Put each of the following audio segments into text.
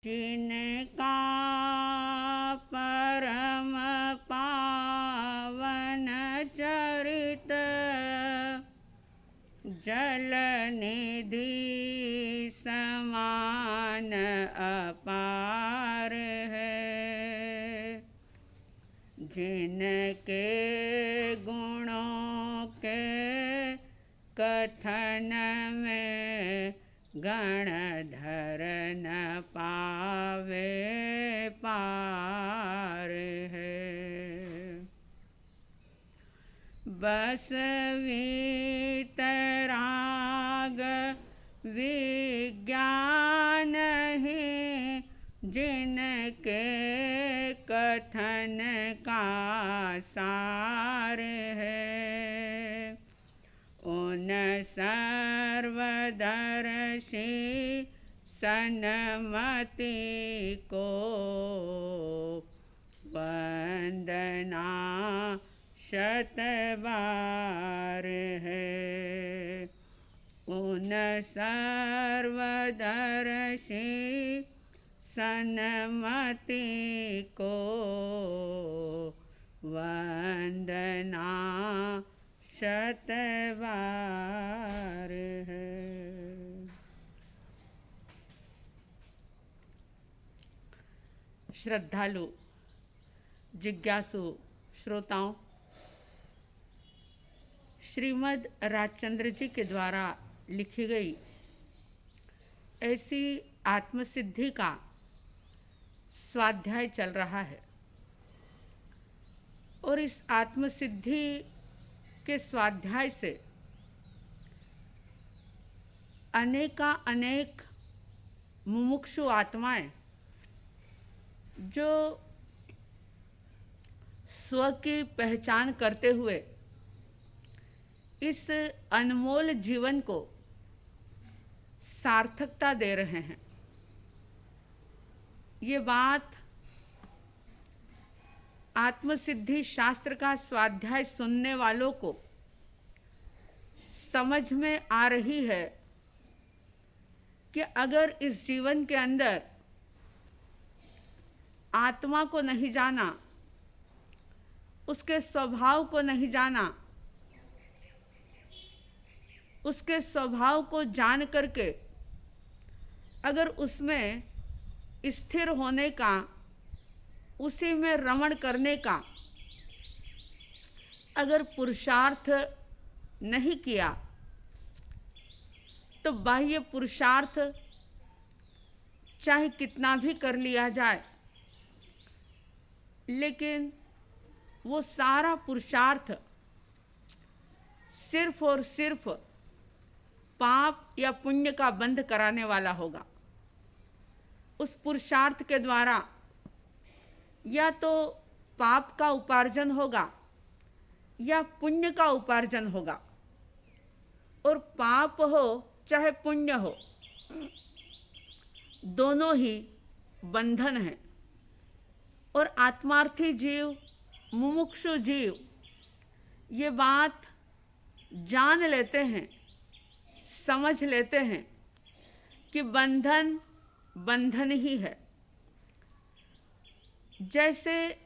जिनका परम पावन चरित जल निधि समान अपार है। जिनके गुणों के कथन में गणधर न पावे पार है। बस वीतराग विज्ञान ही जिनके कथन का सार है। उन सर्वदर्शी सन्मति को वंदना शतबार है। उन सर्वदर्शी सन्मति को वंदना शतबार है। श्रद्धालु जिज्ञासु श्रोताओं, श्रीमद् राजचंद्र जी के द्वारा लिखी गई ऐसी आत्मसिद्धि का स्वाध्याय चल रहा है और इस आत्मसिद्धि के स्वाध्याय से अनेक मुमुक्षु आत्माएं जो स्व की पहचान करते हुए इस अनमोल जीवन को सार्थकता दे रहे हैं। ये बात आत्मसिद्धि शास्त्र का स्वाध्याय सुनने वालों को समझ में आ रही है कि अगर इस जीवन के अंदर आत्मा को नहीं जाना, उसके स्वभाव को नहीं जाना, उसके स्वभाव को जान करके अगर उसमें स्थिर होने का, उसी में रमण करने का अगर पुरुषार्थ नहीं किया तो बाह्य पुरुषार्थ चाहे कितना भी कर लिया जाए, लेकिन वो सारा पुरुषार्थ सिर्फ और सिर्फ पाप या पुण्य का बंध कराने वाला होगा। उस पुरुषार्थ के द्वारा या तो पाप का उपार्जन होगा या पुण्य का उपार्जन होगा, और पाप हो चाहे पुण्य हो, दोनों ही बंधन है। और आत्मार्थी जीव, मुमुक्षु जीव ये बात जान लेते हैं, समझ लेते हैं कि बंधन बंधन ही है। जैसे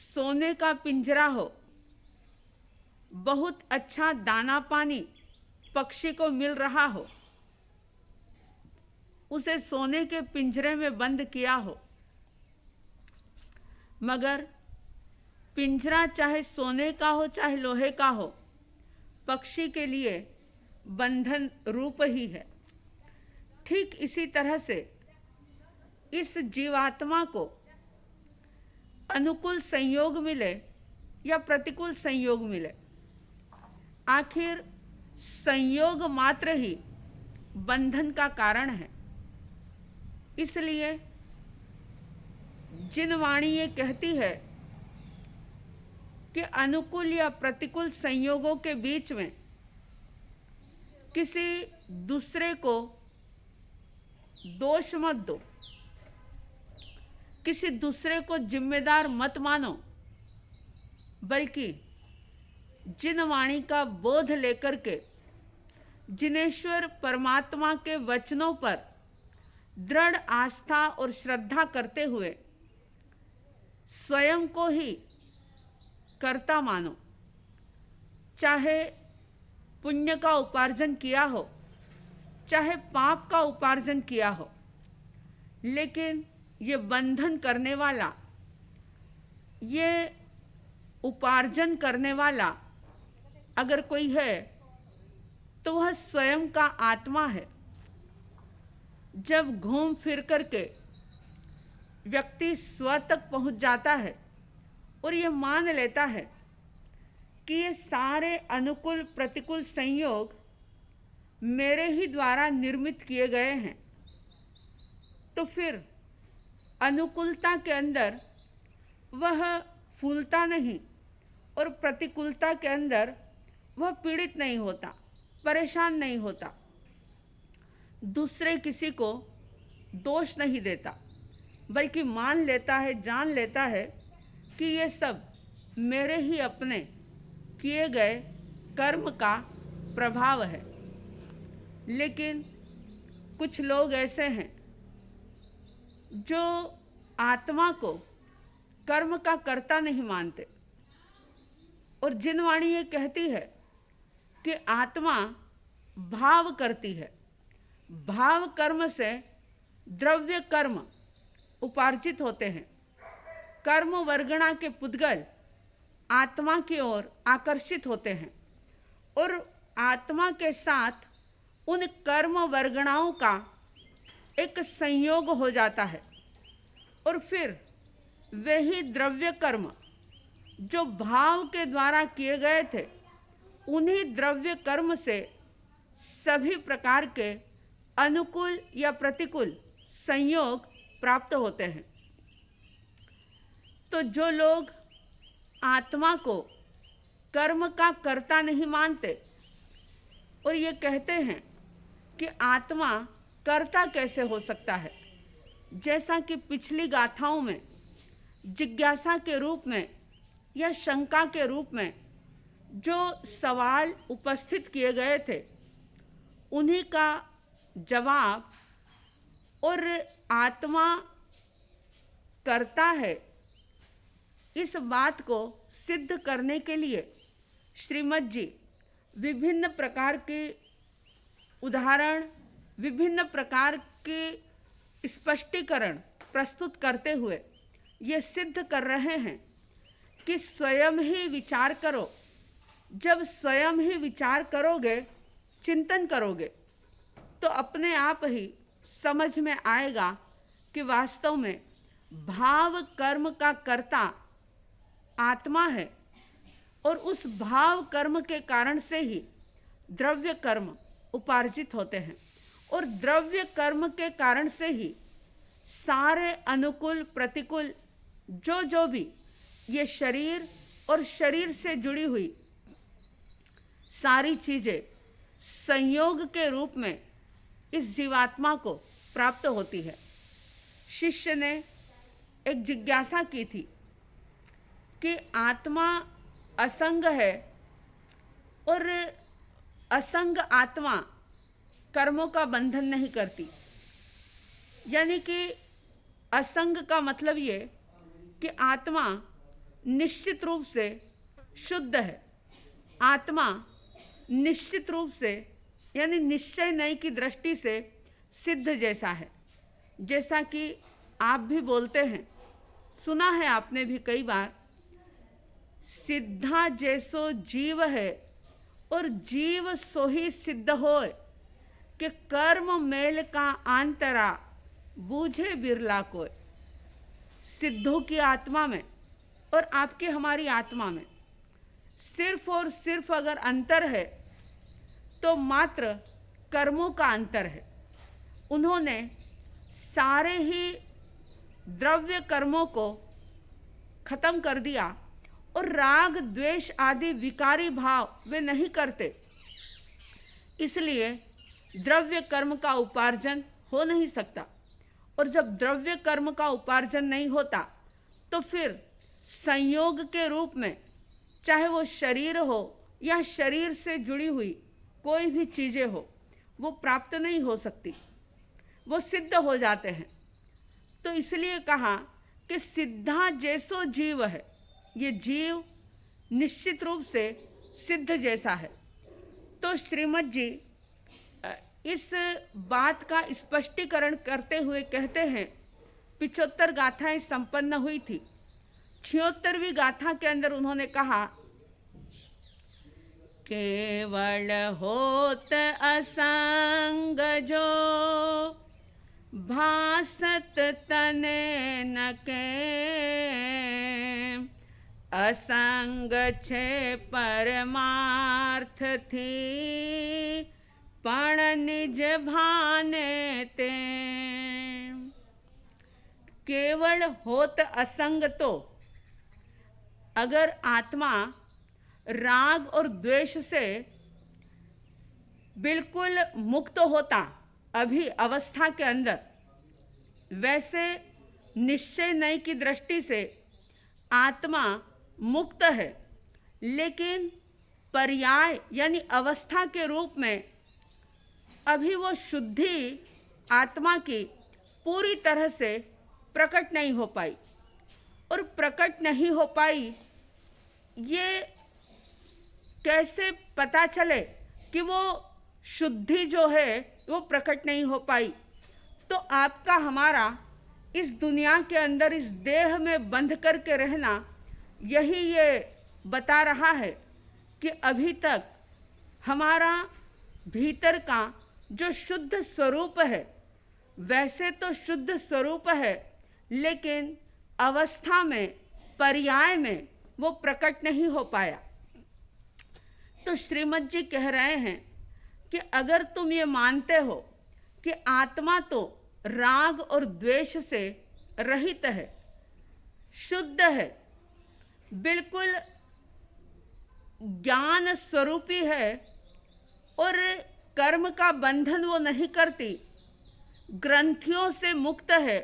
सोने का पिंजरा हो, बहुत अच्छा दाना पानी पक्षी को मिल रहा हो, उसे सोने के पिंजरे में बंद किया हो, मगर पिंजरा चाहे सोने का हो चाहे लोहे का हो, पक्षी के लिए बंधन रूप ही है। ठीक इसी तरह से इस जीवात्मा को अनुकूल संयोग मिले या प्रतिकूल संयोग मिले, आखिर संयोग मात्र ही बंधन का कारण है। इसलिए जिन वाणी ये कहती है कि अनुकूल या प्रतिकूल संयोगों के बीच में किसी दूसरे को दोष मत दो, किसी दूसरे को जिम्मेदार मत मानो, बल्कि जिन वाणी का बोध लेकर के जिनेश्वर परमात्मा के वचनों पर दृढ़ आस्था और श्रद्धा करते हुए स्वयं को ही कर्ता मानो। चाहे पुण्य का उपार्जन किया हो, चाहे पाप का उपार्जन किया हो, लेकिन ये बंधन करने वाला, ये उपार्जन करने वाला अगर कोई है तो वह स्वयं का आत्मा है। जब घूम फिर करके व्यक्ति स्व तक पहुंच जाता है और ये मान लेता है कि ये सारे अनुकूल प्रतिकूल संयोग मेरे ही द्वारा निर्मित किए गए हैं, तो फिर अनुकूलता के अंदर वह फूलता नहीं और प्रतिकूलता के अंदर वह पीड़ित नहीं होता, परेशान नहीं होता, दूसरे किसी को दोष नहीं देता, बल्कि मान लेता है, जान लेता है कि ये सब मेरे ही अपने किए गए कर्म का प्रभाव है। लेकिन कुछ लोग ऐसे हैं जो आत्मा को कर्म का कर्ता नहीं मानते, और जिन वाणी ये कहती है कि आत्मा भाव करती है, भाव कर्म से द्रव्य कर्म उपार्जित होते हैं। कर्म वर्गणा के पुद्गल आत्मा की ओर आकर्षित होते हैं और आत्मा के साथ उन कर्म वर्गणाओं का एक संयोग हो जाता है, और फिर वही द्रव्य कर्म जो भाव के द्वारा किए गए थे, उन्हीं द्रव्य कर्म से सभी प्रकार के अनुकूल या प्रतिकूल संयोग प्राप्त होते हैं। तो जो लोग आत्मा को कर्म का कर्ता नहीं मानते और ये कहते हैं कि आत्मा कर्ता कैसे हो सकता है, जैसा कि पिछली गाथाओं में जिज्ञासा के रूप में या शंका के रूप में जो सवाल उपस्थित किए गए थे, उन्हीं का जवाब और आत्मा करता है, इस बात को सिद्ध करने के लिए श्रीमद् जी विभिन्न प्रकार के उदाहरण, विभिन्न प्रकार के स्पष्टीकरण प्रस्तुत करते हुए ये सिद्ध कर रहे हैं कि स्वयं ही विचार करो। जब स्वयं ही विचार करोगे, चिंतन करोगे, तो अपने आप ही समझ में आएगा कि वास्तव में भाव कर्म का कर्ता आत्मा है, और उस भाव कर्म के कारण से ही द्रव्य कर्म उपार्जित होते हैं, और द्रव्य कर्म के कारण से ही सारे अनुकूल प्रतिकूल जो भी ये शरीर और शरीर से जुड़ी हुई सारी चीजें संयोग के रूप में इस जीवात्मा को प्राप्त होती है। शिष्य ने एक जिज्ञासा की थी कि आत्मा असंग है और असंग आत्मा कर्मों का बंधन नहीं करती। यानी कि असंग का मतलब ये कि आत्मा निश्चित रूप से शुद्ध है, आत्मा निश्चित रूप से यानी निश्चय नहीं की दृष्टि से सिद्ध जैसा है। जैसा कि आप भी बोलते हैं, सुना है आपने भी कई बार, सिद्धा जैसो जीव है और जीव सो ही सिद्ध होए, कि कर्म मेल का आंतरा बूझे बिरला कोय। सिद्धों की आत्मा में और आपकी हमारी आत्मा में सिर्फ और सिर्फ अगर अंतर है तो मात्र कर्मों का अंतर है। उन्होंने सारे ही द्रव्य कर्मों को खत्म कर दिया और राग द्वेष आदि विकारी भाव वे नहीं करते, इसलिए द्रव्य कर्म का उपार्जन हो नहीं सकता। और जब द्रव्य कर्म का उपार्जन नहीं होता तो फिर संयोग के रूप में चाहे वो शरीर हो या शरीर से जुड़ी हुई कोई भी चीज़ें हो, वो प्राप्त नहीं हो सकती। वो सिद्ध हो जाते हैं। तो इसलिए कहा कि सिद्धा जैसो जीव है, ये जीव निश्चित रूप से सिद्ध जैसा है। तो श्रीमद् जी इस बात का स्पष्टीकरण करते हुए कहते हैं, 75 गाथाएं संपन्न हुई थी। 76वीं गाथा के अंदर उन्होंने कहा, केवल होत असंग जो भासत तने न के, असंग छे परमार्थ थी पण निज भाने ते। केवल होत असंग तो, अगर आत्मा राग और द्वेष से बिल्कुल मुक्त होता अभी अवस्था के अंदर, वैसे निश्चय नय की दृष्टि से आत्मा मुक्त है, लेकिन पर्याय यानी अवस्था के रूप में अभी वो शुद्धि आत्मा की पूरी तरह से प्रकट नहीं हो पाई। और प्रकट नहीं हो पाई, ये कैसे पता चले कि वो शुद्धि जो है वो प्रकट नहीं हो पाई? तो आपका हमारा इस दुनिया के अंदर इस देह में बंध करके रहना यही ये बता रहा है कि अभी तक हमारा भीतर का जो शुद्ध स्वरूप है, वैसे तो शुद्ध स्वरूप है, लेकिन अवस्था में पर्याय में वो प्रकट नहीं हो पाया। तो श्रीमद् जी कह रहे हैं कि अगर तुम ये मानते हो कि आत्मा तो राग और द्वेष से रहित है, शुद्ध है, बिल्कुल ज्ञान स्वरूपी है और कर्म का बंधन वो नहीं करती, ग्रंथियों से मुक्त है,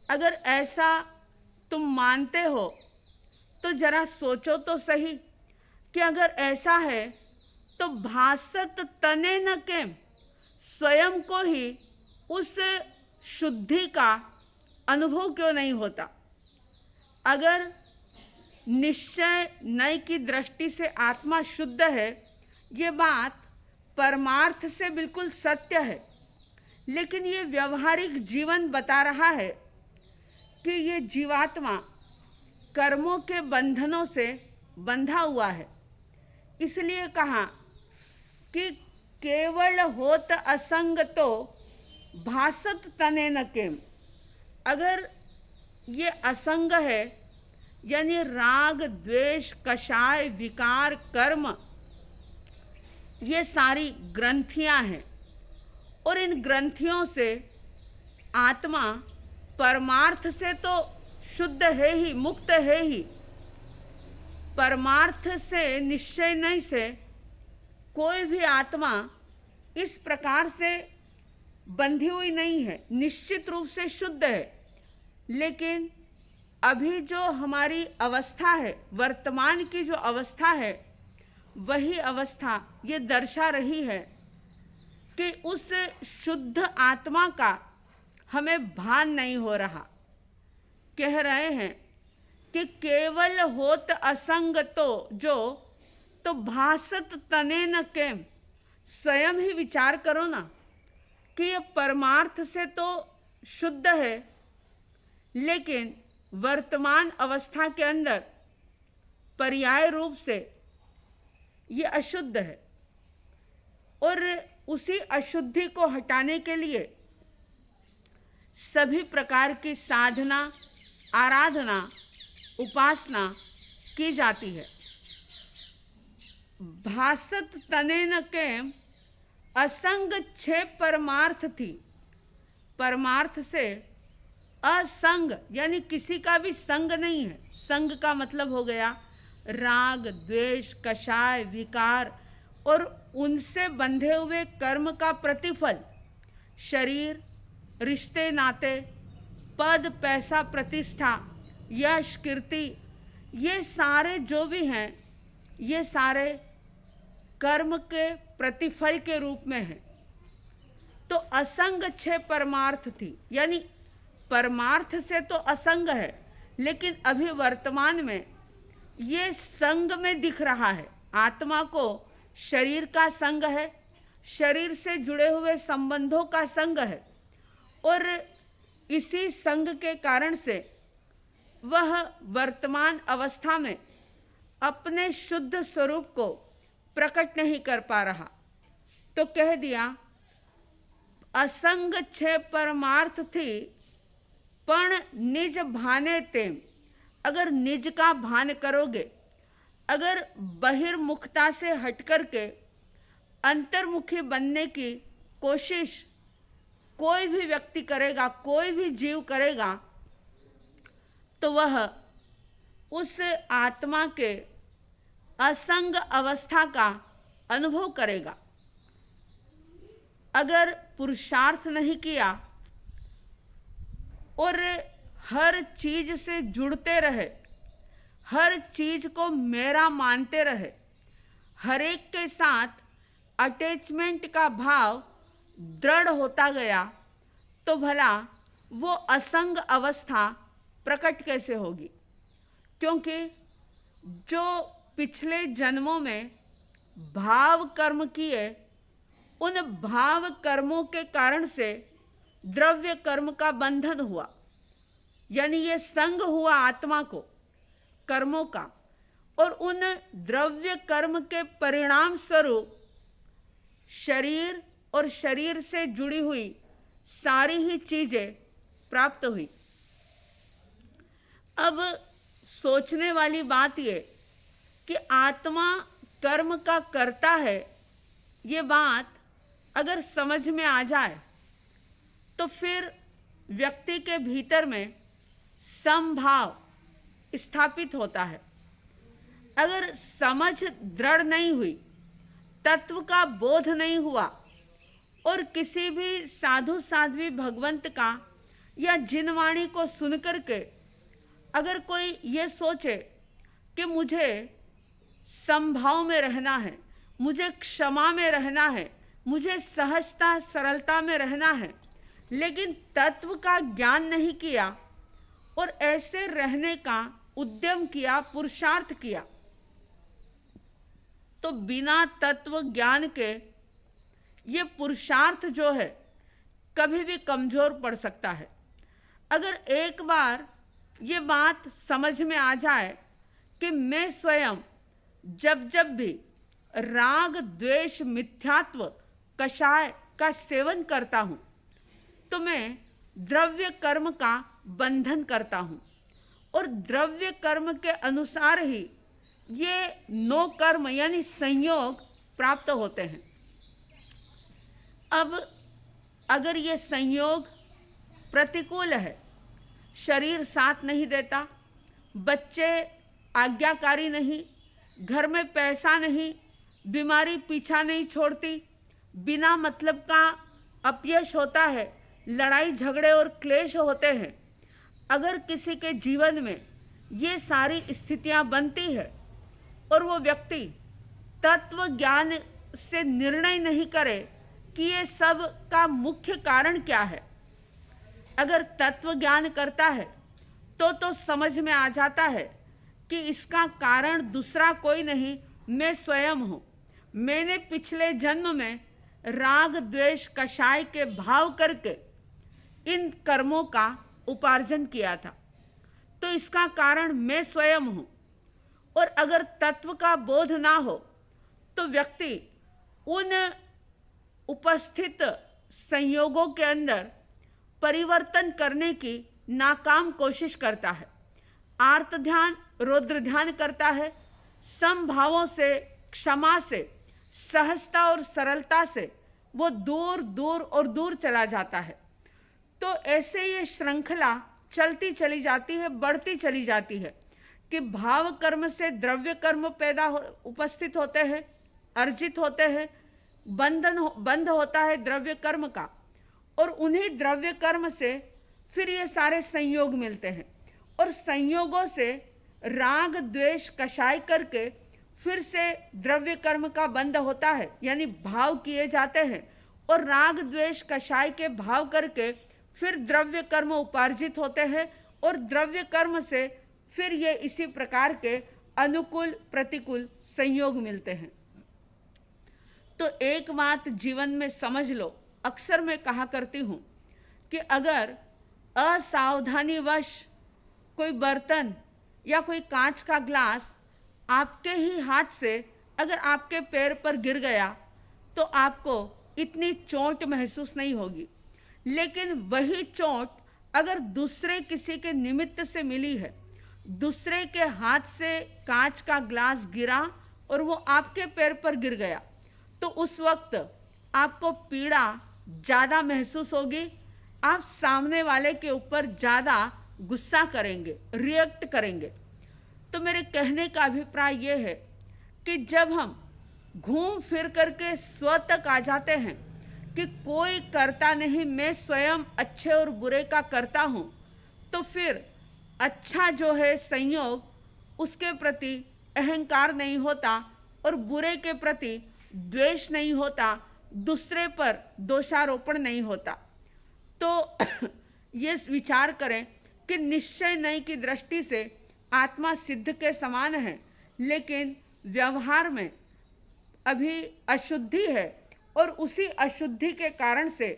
अगर ऐसा तुम मानते हो तो जरा सोचो तो सही कि अगर ऐसा है तो भासत तने न के, स्वयं को ही उस शुद्धि का अनुभव क्यों नहीं होता? अगर निश्चय नय की दृष्टि से आत्मा शुद्ध है, ये बात परमार्थ से बिल्कुल सत्य है, लेकिन ये व्यवहारिक जीवन बता रहा है कि ये जीवात्मा कर्मों के बंधनों से बंधा हुआ है। इसलिए कहा कि केवल होत असंग तो भासत तने न केम। अगर ये असंग है, यानी राग द्वेष कषाय विकार कर्म, ये सारी ग्रंथियां हैं और इन ग्रंथियों से आत्मा परमार्थ से तो शुद्ध है ही, मुक्त है ही, परमार्थ से निश्चय नहीं से कोई भी आत्मा इस प्रकार से बंधी हुई नहीं है, निश्चित रूप से शुद्ध है। लेकिन अभी जो हमारी अवस्था है, वर्तमान की जो अवस्था है, वही अवस्था ये दर्शा रही है कि उस शुद्ध आत्मा का हमें भान नहीं हो रहा। कह रहे हैं कि केवल होत असंग तो जो, तो भासत तने न केम। स्वयं ही विचार करो ना कि ये परमार्थ से तो शुद्ध है, लेकिन वर्तमान अवस्था के अंदर पर्याय रूप से ये अशुद्ध है। और उसी अशुद्धि को हटाने के लिए सभी प्रकार की साधना, आराधना, उपासना की जाती है। भासत तने न केम, असंग छे परमार्थ थी। परमार्थ से असंग यानी किसी का भी संग नहीं है। संग का मतलब हो गया राग द्वेष कषाय विकार और उनसे बंधे हुए कर्म का प्रतिफल, शरीर, रिश्ते नाते, पद पैसा प्रतिष्ठा, यश कीर्ति, ये सारे जो भी हैं, ये सारे कर्म के प्रतिफल के रूप में हैं। तो असंग 6 परमार्थ थी, यानी परमार्थ से तो असंग है, लेकिन अभी वर्तमान में ये संग में दिख रहा है। आत्मा को शरीर का संग है, शरीर से जुड़े हुए संबंधों का संग है, और इसी संग के कारण से वह वर्तमान अवस्था में अपने शुद्ध स्वरूप को प्रकट नहीं कर पा रहा। तो कह दिया असंग 6 परमार्थ थी, पण निज भाने तेम। अगर निज का भान करोगे, अगर बहिर्मुखता से हट करके अंतर्मुखी बनने की कोशिश कोई भी व्यक्ति करेगा, कोई भी जीव करेगा, तो वह उस आत्मा के असंग अवस्था का अनुभव करेगा। अगर पुरुषार्थ नहीं किया और हर चीज से जुड़ते रहे, हर चीज को मेरा मानते रहे, हर एक के साथ अटैचमेंट का भाव दृढ़ होता गया, तो भला वो असंग अवस्था प्रकट कैसे होगी? क्योंकि जो पिछले जन्मों में भाव कर्म किए, उन भाव कर्मों के कारण से द्रव्य कर्म का बंधन हुआ, यानी ये संग हुआ आत्मा को कर्मों का, और उन द्रव्य कर्म के परिणाम स्वरूप शरीर और शरीर से जुड़ी हुई सारी ही चीजें प्राप्त हुई। अब सोचने वाली बात ये कि आत्मा कर्म का करता है, ये बात अगर समझ में आ जाए तो फिर व्यक्ति के भीतर में समभाव स्थापित होता है। अगर समझ दृढ़ नहीं हुई, तत्व का बोध नहीं हुआ, और किसी भी साधु साध्वी भगवंत का या जिनवाणी को सुनकर के अगर कोई ये सोचे कि मुझे समभाव में रहना है, मुझे क्षमा में रहना है, मुझे सहजता सरलता में रहना है, लेकिन तत्व का ज्ञान नहीं किया और ऐसे रहने का उद्यम किया, पुरुषार्थ किया, तो बिना तत्व ज्ञान के ये पुरुषार्थ जो है कभी भी कमजोर पड़ सकता है। अगर एक बार ये बात समझ में आ जाए कि मैं स्वयं जब जब भी राग द्वेष मिथ्यात्व कषाय का सेवन करता हूँ, तो मैं द्रव्य कर्म का बंधन करता हूँ, और द्रव्य कर्म के अनुसार ही ये नो कर्म यानी संयोग प्राप्त होते हैं। अब अगर ये संयोग प्रतिकूल है, शरीर साथ नहीं देता, बच्चे आज्ञाकारी नहीं, घर में पैसा नहीं, बीमारी पीछा नहीं छोड़ती, बिना मतलब का अपयश होता है, लड़ाई झगड़े और क्लेश होते हैं, अगर किसी के जीवन में ये सारी स्थितियां बनती है और वो व्यक्ति तत्व ज्ञान से निर्णय नहीं करे कि ये सब का मुख्य कारण क्या है, अगर तत्व ज्ञान करता है तो समझ में आ जाता है कि इसका कारण दूसरा कोई नहीं, मैं स्वयं हूँ। मैंने पिछले जन्म में राग द्वेष कषाय के भाव करके इन कर्मों का उपार्जन किया था, तो इसका कारण मैं स्वयं हूँ। और अगर तत्व का बोध ना हो तो व्यक्ति उन उपस्थित संयोगों के अंदर परिवर्तन करने की नाकाम कोशिश करता है, आर्त ध्यान रौद्र ध्यान करता है, समभावों से, क्षमा से, सहजता और सरलता से वो दूर दूर और दूर चला जाता है। तो ऐसे ये श्रृंखला चलती चली जाती है, बढ़ती चली जाती है कि भाव कर्म से द्रव्य कर्म उपस्थित होते हैं, अर्जित होते हैं, बंध होता है द्रव्य कर्म का, और उन्हीं द्रव्य कर्म से फिर ये सारे संयोग मिलते हैं, और संयोगों से राग द्वेष कषाय करके फिर से द्रव्य कर्म का बंध होता है, यानी भाव किए जाते हैं, और राग द्वेष कषाय के भाव करके फिर द्रव्य कर्म उपार्जित होते हैं और द्रव्य कर्म से फिर ये इसी प्रकार के अनुकूल प्रतिकूल संयोग मिलते हैं। तो एक बात जीवन में समझ लो, अक्सर मैं कहा करती हूं कि अगर असावधानीवश कोई बर्तन या कोई कांच का ग्लास आपके ही हाथ से अगर आपके पैर पर गिर गया तो आपको इतनी चोट महसूस नहीं होगी, लेकिन वही चोट अगर दूसरे किसी के निमित्त से मिली है, दूसरे के हाथ से कांच का ग्लास गिरा और वो आपके पैर पर गिर गया, तो उस वक्त आपको पीड़ा ज़्यादा महसूस होगी, आप सामने वाले के ऊपर ज़्यादा गुस्सा करेंगे, रिएक्ट करेंगे। तो मेरे कहने का अभिप्राय ये है कि जब हम घूम फिर करके स्व तक आ जाते हैं कि कोई करता नहीं, मैं स्वयं अच्छे और बुरे का करता हूँ, तो फिर अच्छा जो है संयोग उसके प्रति अहंकार नहीं होता और बुरे के प्रति द्वेष नहीं होता, दूसरे पर दोषारोपण नहीं होता। तो ये विचार करें कि निश्चय नहीं की दृष्टि से आत्मा सिद्ध के समान है, लेकिन व्यवहार में अभी अशुद्धि है और उसी अशुद्धि के कारण से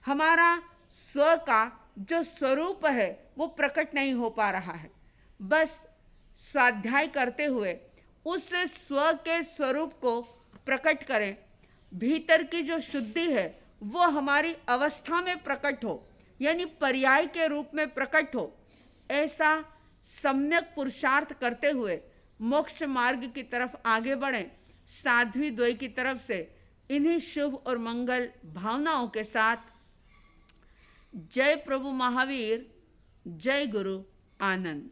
हमारा स्व का जो स्वरूप है वो प्रकट नहीं हो पा रहा है। बस स्वाध्याय करते हुए उस स्व के स्वरूप को प्रकट करें, भीतर की जो शुद्धि है वो हमारी अवस्था में प्रकट हो, यानी पर्याय के रूप में प्रकट हो। ऐसा सम्यक पुरुषार्थ करते हुए मोक्ष मार्ग की तरफ आगे बढ़ें, साध्वी द्वय की तरफ से इन्हीं शुभ और मंगल भावनाओं के साथ। जय प्रभु महावीर, जय गुरु आनंद।